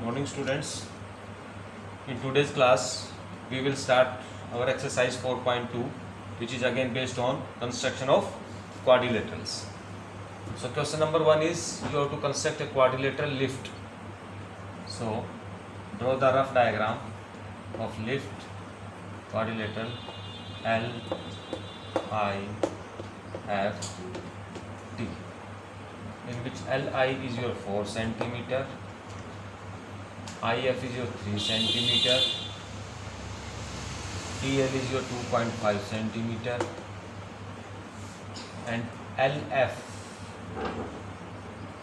Morning students. In today's class we will start our exercise 4.2, which is again based on construction of quadrilaterals. So question number 1 is you have to construct a quadrilateral lift. So draw the rough diagram of lift quadrilateral L I F T, in which Li is your 4 centimeter, IF is your 3 centimeter, TL is your 2.5 centimeter, and LF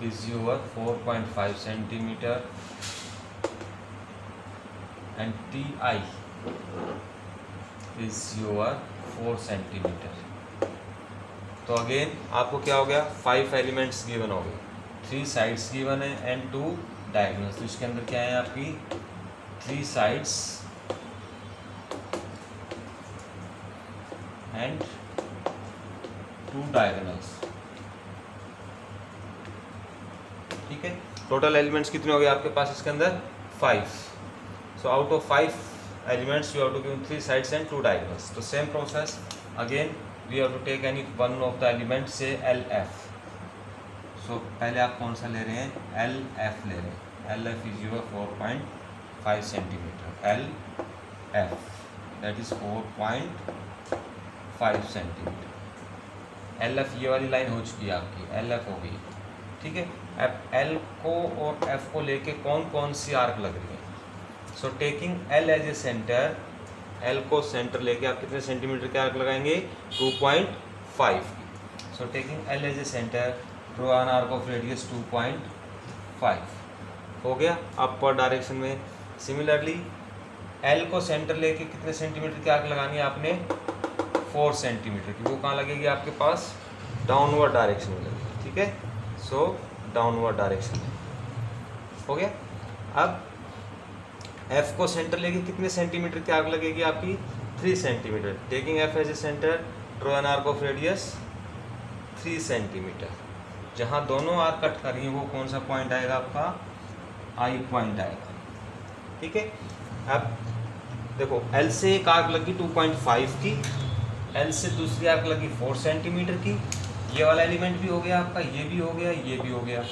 is your 4.5 centimeter, and TI is your 4 centimeter. तो again आपको क्या हो गया, 5 elements given हो गए, 3 sides given है and 2 diagonals. तो इसके अंदर क्या है आपकी 3 साइड्स एंड 2 डायगोनल्स. ठीक है, टोटल एलिमेंट्स कितने हो गए आपके पास इसके अंदर 5. So out of 5 elements you have to give 3 sides and 2 diagonals. तो same process again we have to take any one of the element से LF. सो पहले आप कौन सा ले रहे हैं, LF ले रहे हैं. LF is your 4.5 centimetre. LF that is 4.5 centimetre. LF ये वाली लाइन हो चुकी है आपकी, LF हो गई. ठीक है, अब L को और F को लेके कौन कौन सी आर्क लग रही है. So taking L as a centre, L को सेंटर लेके आप कितने सेंटीमीटर के आर्क लगाएंगे, 2.5. So taking L as a centre, draw an arc of radius 2.5. हो गया अपर डायरेक्शन में. सिमिलरली L को सेंटर लेके कितने सेंटीमीटर की आर्क लगानी है आपने, 4 सेंटीमीटर की. वो कहाँ लगेगी आपके पास, डाउनवर्ड डायरेक्शन में लगेगी. ठीक है, सो डाउनवर्ड डायरेक्शन में हो गया. अब F को सेंटर लेके कितने सेंटीमीटर की आर्क लगेगी आपकी, 3 centimetre. Taking F as a centre, draw an arc of radius 3 centimetre. जहाँ दोनों आर्क कट कर रही हैं वो कौन सा पॉइंट आएगा आपका, I पॉइंट आएगा. ठीक है, अब देखो L से एक आर्क लगी 2.5 की, L से दूसरी आर्क लगी 4 सेंटीमीटर की. ये वाला एलिमेंट भी हो गया आपका, ये भी हो गया, ये भी हो गया.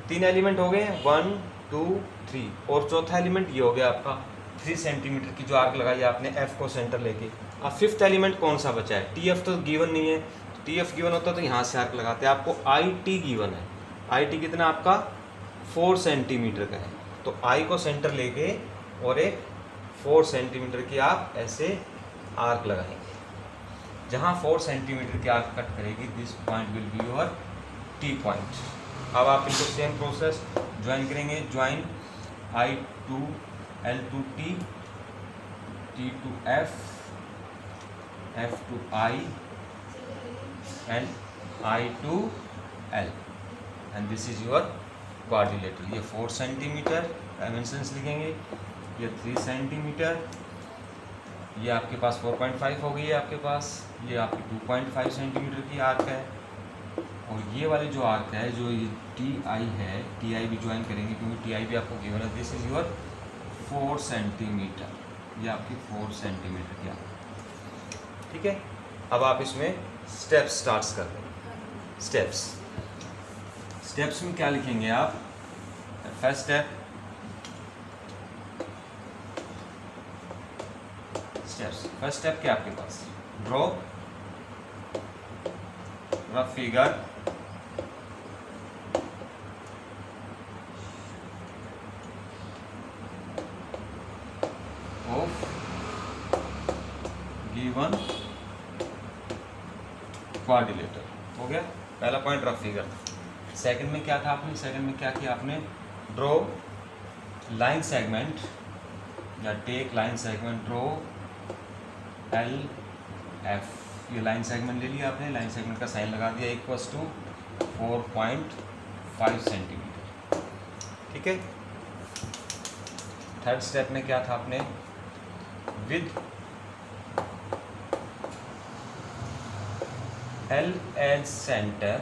3 एलिमेंट हो गए, 1 2 3. और चौथा एलिमेंट ये हो गया आपका 3 सेंटीमीटर की जो आर्क लगाई आपने F को सेंटर लेके. अब फिफ्थ एलिमेंट कौन सा बचा है, TF तो गिवन नहीं है. TF गिवन होता तो यहाँ से आर्क लगाते. आपको IT गिवन है. IT कितना आपका 4 सेंटीमीटर का है. तो I को सेंटर लेके और एक 4 सेंटीमीटर की आप ऐसे आर्क लगाएंगे. जहाँ 4 सेंटीमीटर की आर्क कट करेगी, this point will be your T point. अब आप इनको सेम प्रोसेस ज्वाइन करेंगे. Join I to L to T, T to F, F to I and I to L, and this is your quadrilateral. ये 4 centimetre dimensions लिखेंगे, ये 3 centimetre, ये आपके पास 4.5 हो गई है आपके पास, ये आपकी 2.5 सेंटीमीटर की आर्क है. और ये वाली जो आर्क है, जो ये TI है, TI भी ज्वाइन करेंगे क्योंकि TI भी आपको गिवन है. This is your 4 centimetre. ये आपकी 4 सेंटीमीटर की आर्क. ठीक है, अब आप इसमें स्टेप्स स्टार्ट कर दें. स्टेप्स में क्या लिखेंगे आप, फर्स्ट स्टेप, फर्स्ट स्टेप क्या आपके पास, draw rough figure of given quadrilateral. हो गया पहला पॉइंट, रफ फिगर. सेकंड में क्या था आपने, सेकंड में क्या किया आपने, ड्रॉ लाइन सेगमेंट या take line segment, draw LF. ये लाइन सेगमेंट ले लिया आपने, लाइन सेगमेंट का साइन लगा दिया, इक्वल्स टू 4.5 सेंटीमीटर. ठीक है, थर्ड स्टेप में क्या था आपने, with L as center,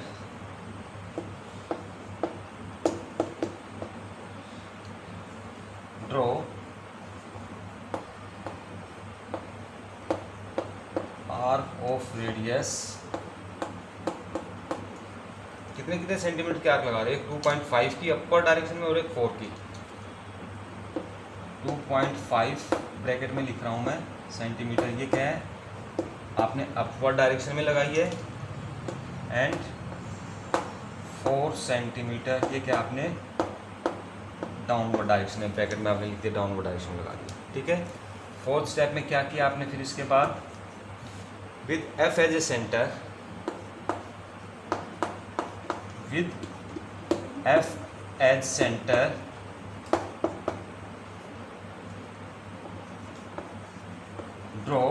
draw arc of radius, कितने कितने सेंटीमीटर की आर्क लगा रहे हैं, एक 2.5 की अपवर्ड डायरेक्शन में और एक 4 की। 2.5 ब्रैकेट में लिख रहा हूँ मैं सेंटीमीटर, ये क्या है आपने अपवर्ड डायरेक्शन में लगाई है, एंड 4 सेंटीमीटर ये क्या आपने डाउनवर्ड डायरेक्शन में, ब्रैकेट में आपने लिख दिया डाउनवर्ड डायरेक्शन में लगा दिया, ठीक है। फोर्थ स्टेप में क्या किया आपने फिर इसके बाद, with F as a centre, with F as centre draw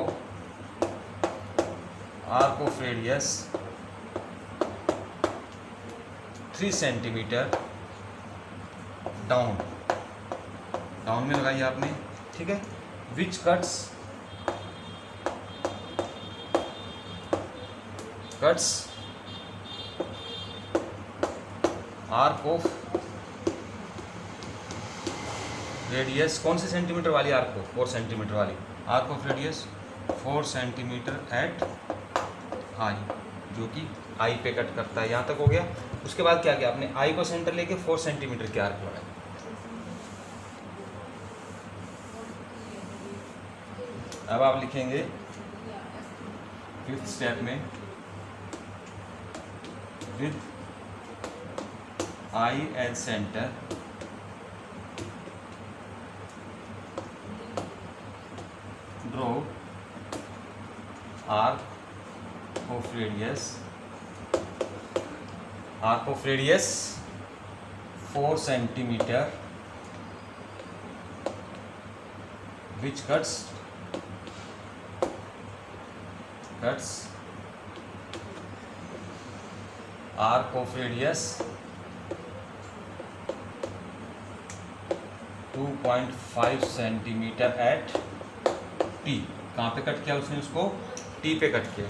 arc of radius 3 centimetre down, down में लगाई आपने, ठीक है। Which cuts arc of radius, कौन से सेंटीमीटर वाली आर्क को, 4 सेंटीमीटर वाली arc of radius 4 centimetre at I, जो कि आई पे कट करता है। यहाँ तक हो गया। उसके बाद क्या किया आपने, आई को सेंटर लेके 4 सेंटीमीटर के आर्क लगाए। अब आप लिखेंगे 5th स्टेप में, with I as centre draw arc of radius 4 centimetre which cuts arc of radius 2.5 centimetre at T. कहाँ पे कट किया उसने, उसको टी पे कट किया।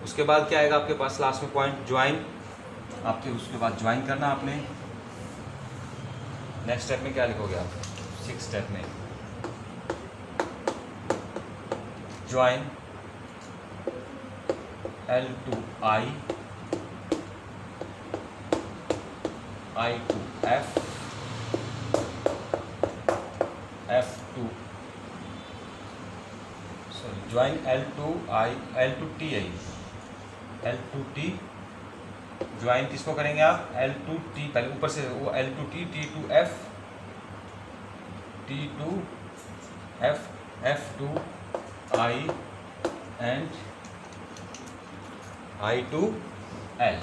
उसके बाद क्या आएगा आपके पास लास्ट में पॉइंट, ज्वाइन। आपके उसके बाद ज्वाइन करना आपने। नेक्स्ट स्टेप में क्या लिखोगे आप, 6th स्टेप में join L to I, I to F, F to join L to I, L to T I, L to T join किसको करेंगे आप, L to T, पहले ऊपर से वो L to T, T to F, T to F, F to I and I to L।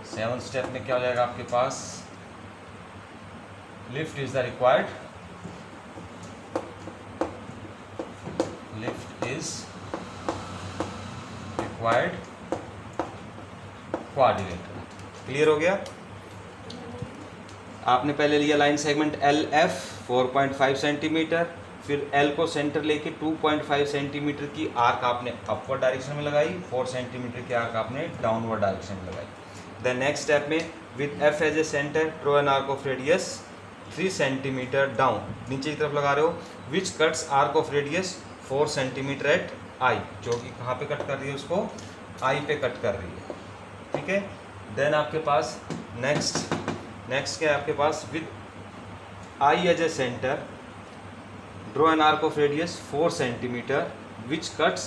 7th step में क्या हो जाएगा आपके पास, LIFT is the required, quadrilateral. Clear हो गया। आपने पहले लिया line segment L F 4.5 centimetre, फिर एल को सेंटर लेके 2.5 सेंटीमीटर की आर्क आपने अपवर्ड डायरेक्शन में लगाई, 4 सेंटीमीटर की आर्क आपने डाउनवर्ड डायरेक्शन में लगाई। देन नेक्स्ट स्टेप में with F as a centre draw an arc of radius 3 centimetre down, नीचे की तरफ लगा रहे हो, which cuts arc of radius 4 centimetre at I, जो कि कहाँ पे कट कर रही है, उसको आई पे कट कर रही है, ठीक है। देन आपके पास नेक्स्ट क्या है आपके पास, with I as a centre draw an arc of radius 4 centimetre which cuts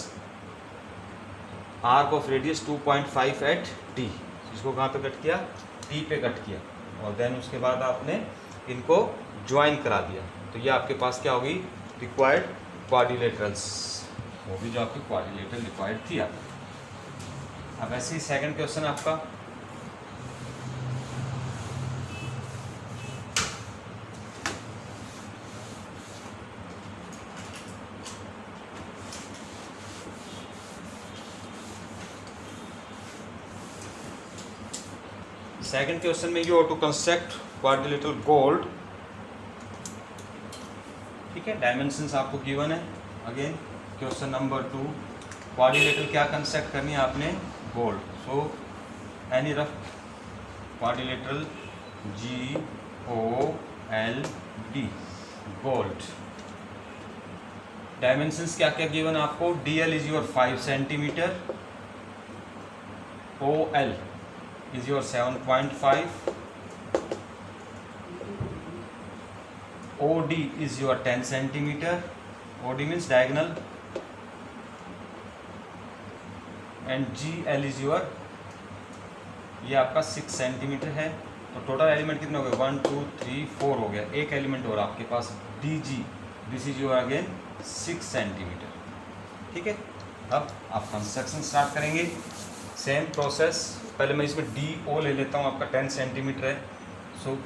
arc of radius 2.5 at D, इसको कहाँ पे कट किया, टी पे कट किया। और देन उसके बाद आपने इनको ज्वाइन करा दिया, तो ये आपके पास क्या होगी, रिक्वायर्ड क्वाड्रिलेटरल्स, वो भी जो आपकी क्वाड्रिलेटरल रिक्वायर्ड थी आप। अब ऐसे ही सेकंड क्वेश्चन आपका, सेकंड क्वेश्चन में you have to construct quadrilateral GOLD, ठीक है। डायमेंशंस आपको गिवन है। अगेन क्वेश्चन नंबर 2, क्वाड्रिलेटरल क्या कंस्ट्रक्ट करनी है आपने, GOLD. So any rough quadrilateral G OLD GOLD. Dimensions क्या क्या गिवन आपको, DL is your 5 centimetre, OL is your 7.5, OD is your 10 centimeter, OD means diagonal, and GL is your, ये आपका 6 centimetre है। तो टोटल एलिमेंट कितने हो गए, 1 2 3 4 हो गया। एक एलिमेंट और आपके पास DG, this is your again 6 centimetre. ठीक है, अब आप कंस्ट्रक्शन स्टार्ट करेंगे, सेम प्रोसेस। पहले मैं इसमें DO ले लेता हूँ, आपका 10 सेंटीमीटर है। सो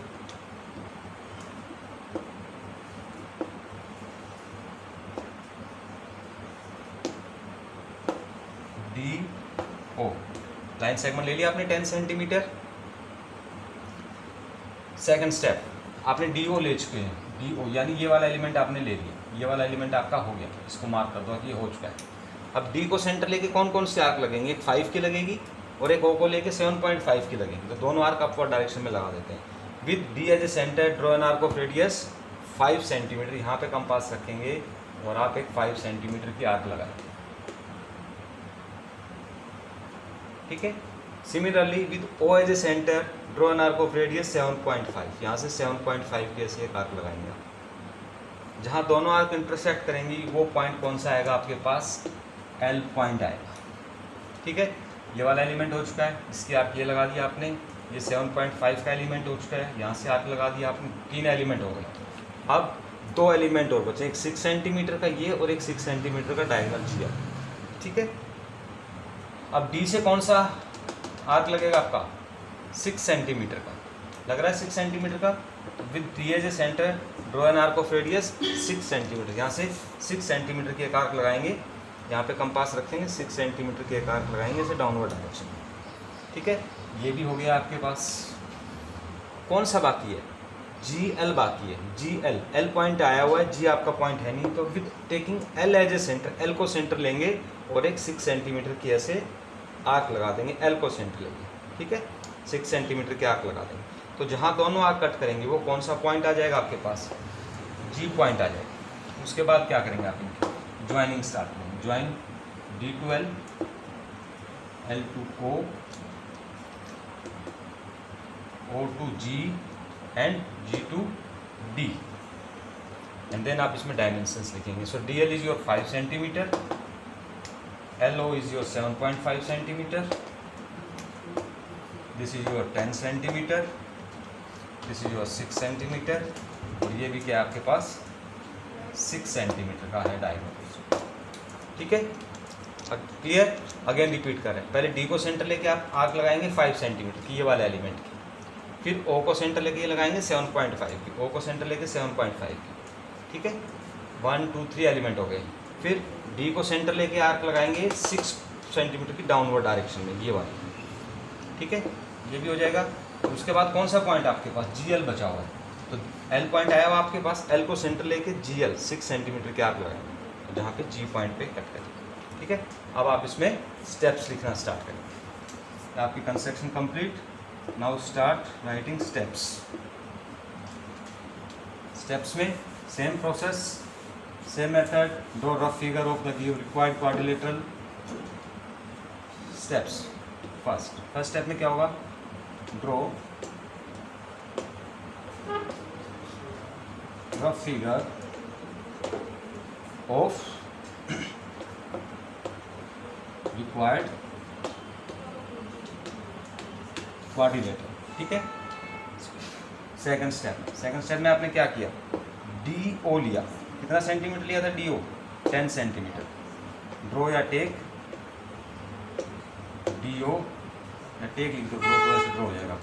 DO लाइन सेगमेंट ले लिया आपने 10 सेंटीमीटर। सेकंड स्टेप, आपने DO ले चुके हैं, DO यानी ये वाला एलिमेंट आपने ले लिया, ये वाला एलिमेंट आपका हो गया, इसको मार्क कर दो कि ये हो चुका है। अब D को सेंटर लेके कौन कौन से आर्क लगेंगे, एक 5 की लगेगी और एक O को लेके 7.5 की लगेगी। तो दोनों आर्क अपवर्ड डायरेक्शन में लगा देते हैं। With D as a centre draw an arc of radius 5 centimetre. यहाँ पे कंपास रखेंगे और आप एक 5 सेंटीमीटर की आर्क लगाएंगे। ठीक है, similarly with O as a centre draw an arc of radius 7.5। यहाँ से 7.5 की ऐसे एक आर्क लगाएंगे आप। जहाँ दोनों आर्क इंटरसेक्ट करेंगी वो पॉइंट कौन सा आएगा आपके पास, L पॉइंट आएगा। ठीक है, ये वाला एलिमेंट हो चुका है, इसकी आर्क ये लगा दिया आपने। ये 7.5 का एलिमेंट हो चुका है, यहाँ से आर्क लगा दिया आपने। 3 एलिमेंट हो गए। अब 2 एलिमेंट और बचे, एक 6 सेंटीमीटर का ये और एक 6 सेंटीमीटर का डायगोनल GL। ठीक है, अब D से कौन सा आर्क लगेगा आपका, 6 सेंटीमीटर का लग रहा है, 6 सेंटीमीटर का। With D as a centre draw an arc of radius 6 centimetre. यहाँ से 6 सेंटीमीटर की एक आर्क लगाएंगे, यहाँ पे कंपास रखेंगे, 6 सेंटीमीटर की एक आर्क लगाएंगे इसे डाउनवर्ड डायरेक्शन में। ठीक है, ये भी हो गया आपके पास। कौन सा बाकी है, GL बाकी है। GL, L पॉइंट आया हुआ है, G आपका पॉइंट है नहीं। तो with taking L as a centre, L को सेंटर लेंगे और एक 6 सेंटीमीटर की ऐसे आर्क लगा देंगे। L को सेंटर लेंगे, ठीक है, 6 सेंटीमीटर के आर्क लगा देंगे। तो जहाँ दोनों आर्क कट करेंगे वो कौन सा पॉइंट आ जाएगा आपके पास, G पॉइंट आ जाएगा। उसके बाद क्या करेंगे आप, इनकी ज्वाइनिंग स्टार्ट करेंगे। Join D to L, L to O, O to G and G to D। And then आप इसमें डायमेंशंस लिखेंगे। So DL is your 5 centimetre, LO is your 7.5 centimeter, this is your 10 centimeter, this is your 6 centimeter, और ये भी क्या आपके पास 6 centimetre का है डायगोनल। ठीक है, क्लियर। अगेन रिपीट कर रहे हैं, पहले D को सेंटर लेके आप आर्क लगाएंगे 5 सेंटीमीटर की, ये वाले एलिमेंट की। फिर O को सेंटर लेके लगाएंगे 7.5 की, O को सेंटर लेके 7.5 की। ठीक है, 1 2 3 एलिमेंट हो गए। फिर D को सेंटर लेके आर्क लगाएंगे 6 सेंटीमीटर की डाउनवर्ड डायरेक्शन में, ये वाली। ठीक है, ये भी हो जाएगा। उसके बाद कौन सा पॉइंट आपके पास, GL बचा हुआ है। तो L पॉइंट आया हुआ आपके पास, L को सेंटर लेके GL 6 सेंटीमीटर के आर्क लगाएंगे, जहाँ पे G पॉइंट पे कट करेंगे। ठीक है, अब आप इसमें स्टेप्स लिखना स्टार्ट करेंगे। आपकी construction complete. Now start writing steps. Steps में same process, same method, draw rough figure of the required quadrilateral steps. First step में क्या होगा, draw rough figure of required quadrilateral। ठीक है, सेकंड स्टेप में आपने क्या किया, DO लिया, कितना सेंटीमीटर लिया था DO, 10 सेंटीमीटर। ड्रॉ या टेक DO, या टेक लिख दो, ड्रॉ तो ऐसे ड्रॉ हो जाएगा।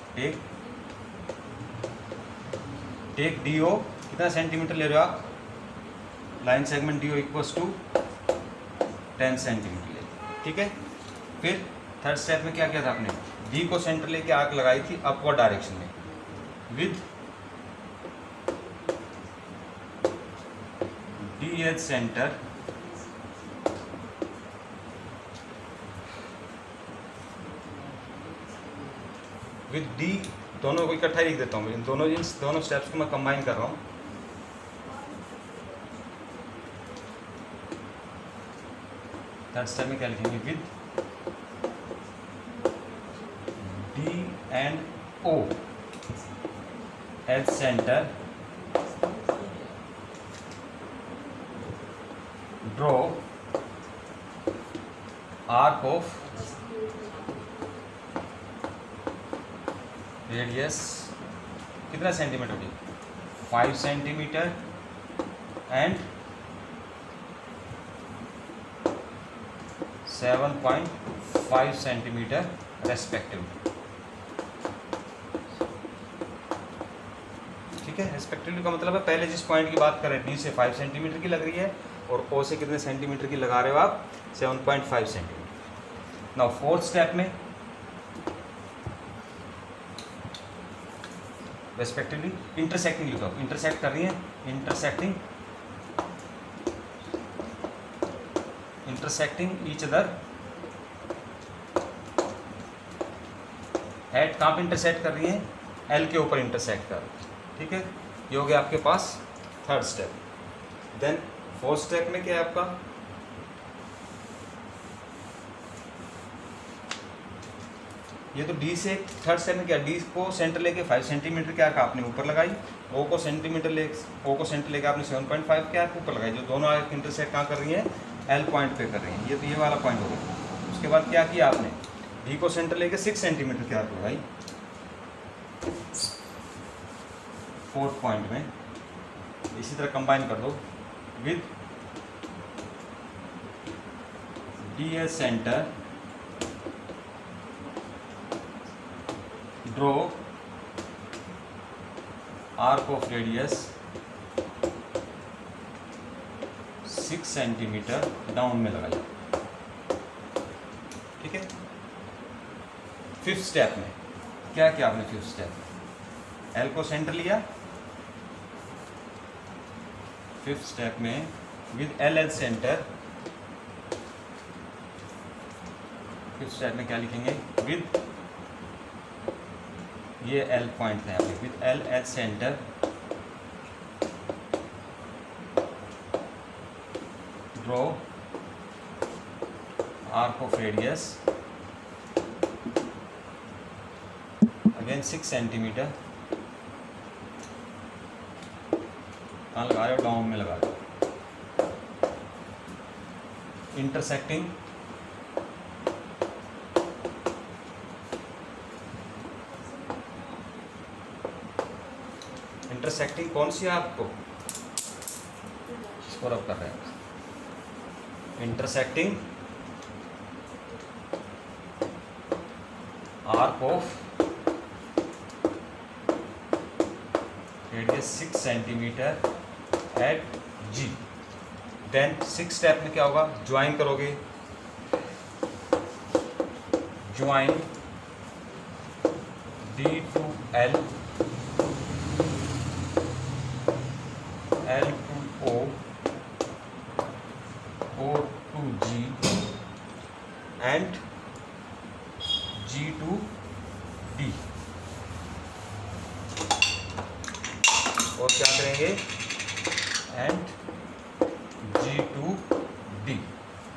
टेक DO, कितना सेंटीमीटर ले रहे हो आप, line segment DO equals to 10 centimetre ले। ठीक है, फिर थर्ड स्टेप में क्या किया था आपने, D को सेंटर लेके आर्क लगाई थी अपवर्ड डायरेक्शन में। With D as centre with D दोनों को इकट्ठा ही लिख देता हूँ, इन दोनों स्टेप्स को मैं कंबाइन कर रहा हूँ। थर्ड स्टेप में क्या लिखेंगे, with D and O as centre draw arc of radius कितना सेंटीमीटर की, 5 सेंटीमीटर एंड 7.5 सेंटीमीटर रेस्पेक्टिवली। ठीक है, रेस्पेक्टिवली का मतलब है पहले जिस पॉइंट की बात करें डी से 5 सेंटीमीटर की लग रही है और ओ से कितने सेंटीमीटर की लगा रहे हो आप, 7.5 सेंटीमीटर। नाउ फोर्थ स्टेप में रेस्पेक्टिवली इंटरसेक्टिंग लिखो, इंटरसेक्ट कर रही है, इंटरसेक्टिंग ईच अदर एट, कहाँ पे इंटरसेक्ट कर रही है, एल के ऊपर इंटरसेक्ट कर। ठीक है, ये हो गया आपके पास third step. Then fourth step में क्या है आपका, ये तो डी से थर्ड स्टेप में क्या, डी को सेंटर लेके 5 सेंटीमीटर क्या का आपने ऊपर लगाई, ओ को सेंटर लेके आपने 7.5 क्या ऊपर लगाई, जो दोनों आर्क इंटरसेक्ट कहाँ कर रही है, एल पॉइंट पे कर रही है। ये तो ये वाला पॉइंट हो गया। उसके बाद क्या किया आपने, डी को सेंटर लेके 6 सेंटीमीटर क्या लगाई फोर्थ पॉइंट में। इसी तरह कंबाइन कर दो with D S centre draw arc of radius 6 centimetre down में लगाइए। ठीक है, फिफ्थ स्टेप में क्या किया आपने, फिफ्थ स्टेप एल को सेंटर लिया, फिफ्थ स्टेप में with L as centre, fifth step में क्या लिखेंगे, विद ये एल पॉइंट है यहाँ पे, with L as centre draw arc of radius again 6 centimetre, कहाँ लगा रहे हो, डाउन में लगा रहे हो, इंटरसेक्टिंग कौन सी है आपको, इसको रब कर रहे हैं, intersecting arc of radius 6 centimetre at G. Then 6 step में क्या होगा, ज्वाइन करोगे, join D to L, L to O, O to G and G to D। और क्या करेंगे, एंड G to D।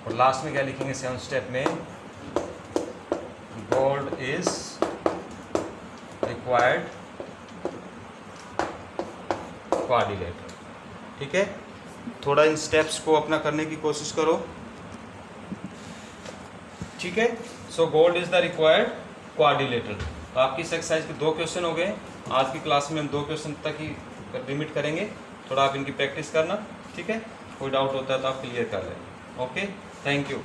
और लास्ट में क्या लिखेंगे, 7th स्टेप में गोल्ड इज रिक्वायर्ड क्वाड्रिलेटरल। ठीक है, थोड़ा इन स्टेप्स को अपना करने की कोशिश करो। ठीक है, so gold is the required quadrilateral. तो आपकी इस एक्सरसाइज के 2 क्वेश्चन हो गए। आज की क्लास में हम 2 क्वेश्चन तक ही लिमिट करेंगे, थोड़ा आप इनकी प्रैक्टिस करना। ठीक है, कोई डाउट होता है तो आप क्लियर कर लें। Okay, thank you.